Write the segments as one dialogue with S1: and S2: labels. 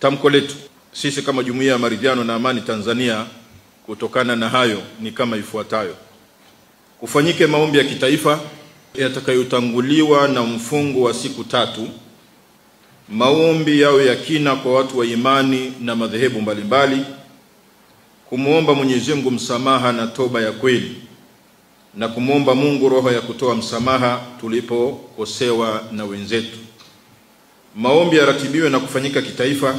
S1: Tamko letu sisi kama Jumuiya ya Maridhiano na Amani Tanzania kutokana na hayo ni kama ifuatayo: kufanyike maombi ya kitaifa yatakayotanguliwa na mfungo wa siku 3. Maombi yao ya kina kwa watu wa imani na madhehebu mbalimbali, kumuomba Mwenyezi Mungu msamaha na toba ya kweli, na kumuomba Mungu roho ya kutoa msamaha tulipokosewa na wenzetu. Maombi yaratibiwe na kufanyika kitaifa,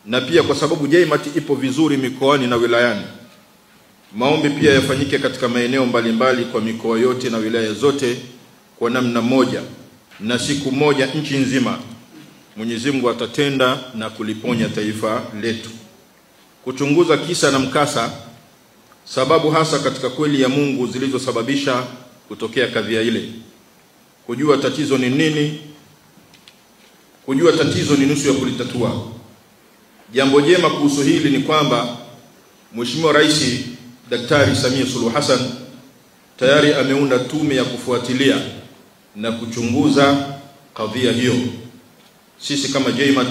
S1: na pia kwa sababu JMAT ipo vizuri mikoani na wilayani, maombi pia yafanyike katika maeneo mbalimbali kwa mikoa yote na wilaya zote kwa namna moja, na siku moja nchi nzima Mwenyezi Mungu atatenda na kuliponya taifa letu. Kuchunguza kisa na mkasa, sababu hasa katika kweli ya Mungu zilizosababisha kutokea kadhia ile. Kujua tatizo ni nini, kujua tatizo ni nusu ya kulitatua. Jambo jema kuhusu hili ni kwamba Mheshimiwa Rais Daktari Samia Suluhu Hassan tayari ameunda tume ya kufuatilia na kuchunguza kadhia hiyo. Sisi kama JMAT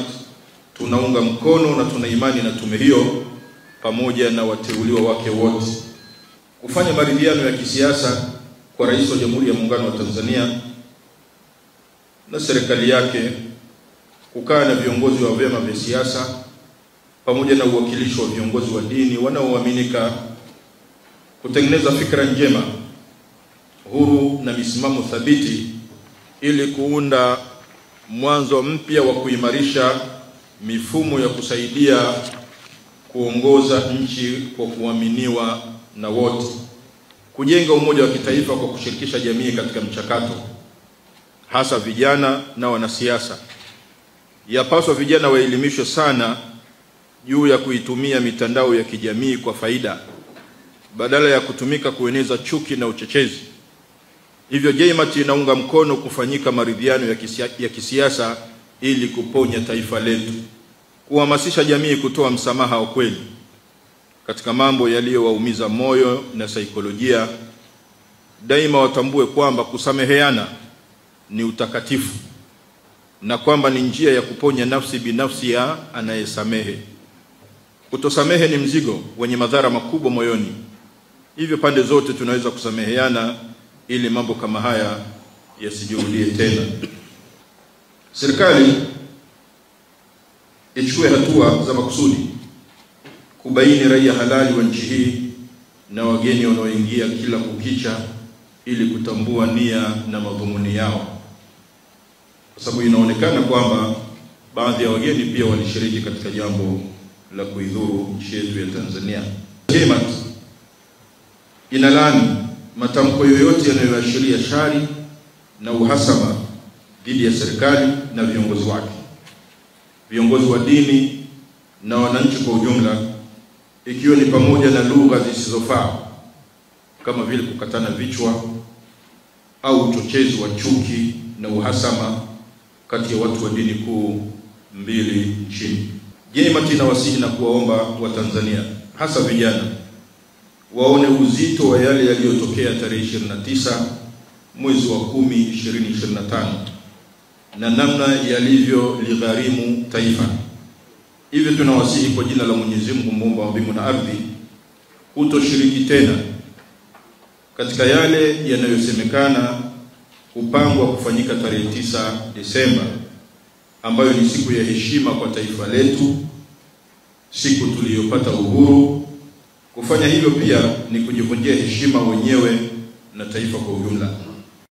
S1: tunaunga mkono na tuna imani na tume hiyo pamoja na wateuliwa wake wote. Kufanya maridhiano ya kisiasa kwa Rais wa Jamhuri ya Muungano wa Tanzania na serikali yake, kukaa na viongozi wa vyama vya siasa pamoja na uwakilishi wa viongozi wa dini wanaoaminika, kutengeneza fikra njema, huru na misimamo thabiti ili kuunda mwanzo mpya wa kuimarisha mifumo ya kusaidia kuongoza nchi kwa kuaminiwa na wote. Kujenga umoja wa kitaifa kwa kushirikisha jamii katika mchakato, hasa vijana na wanasiasa. Yapaswa vijana waelimishwe sana juu ya kuitumia mitandao ya kijamii kwa faida badala ya kutumika kueneza chuki na uchochezi. Hivyo JMAT inaunga mkono kufanyika maridhiano ya kisiasa ili kuponya taifa letu, kuhamasisha jamii kutoa msamaha wa kweli katika mambo yaliyowaumiza moyo na saikolojia. Daima watambue kwamba kusameheana ni utakatifu na kwamba ni njia ya kuponya nafsi binafsi ya anayesamehe. Kutosamehe ni mzigo wenye madhara makubwa moyoni. Hivyo pande zote tunaweza kusameheana ili mambo kama haya yasijirudie tena. Serikali ichukue hatua za makusudi kubaini raia halali wa nchi hii na wageni wanaoingia kila kukicha ili kutambua nia na madhumuni yao, kwa sababu inaonekana kwamba baadhi ya wageni pia walishiriki katika jambo la kuidhuru nchi yetu ya Tanzania. JMAT inalaani matamko yoyote yanayoashiria shari na uhasama dhidi ya serikali na viongozi wake, viongozi wa dini na wananchi kwa ujumla, ikiwa ni pamoja na lugha zisizofaa kama vile kukatana vichwa au uchochezi wa chuki na uhasama kati ya watu wa dini kuu mbili nchini. JMAT inawasihi na kuwaomba Watanzania, hasa vijana, waone uzito wa yale yaliyotokea tarehe 29 mwezi wa 10 2025 na namna yalivyoligharimu taifa. Hivyo tunawasihi kwa jina la Mwenyezi Mungu muumba wa mbingu na ardhi kutoshiriki tena katika yale yanayosemekana kupangwa kufanyika tarehe 9 Desemba, ambayo ni siku ya heshima kwa taifa letu, siku tuliyopata uhuru. Kufanya hivyo pia ni kujivunjia heshima wenyewe na taifa kwa ujumla.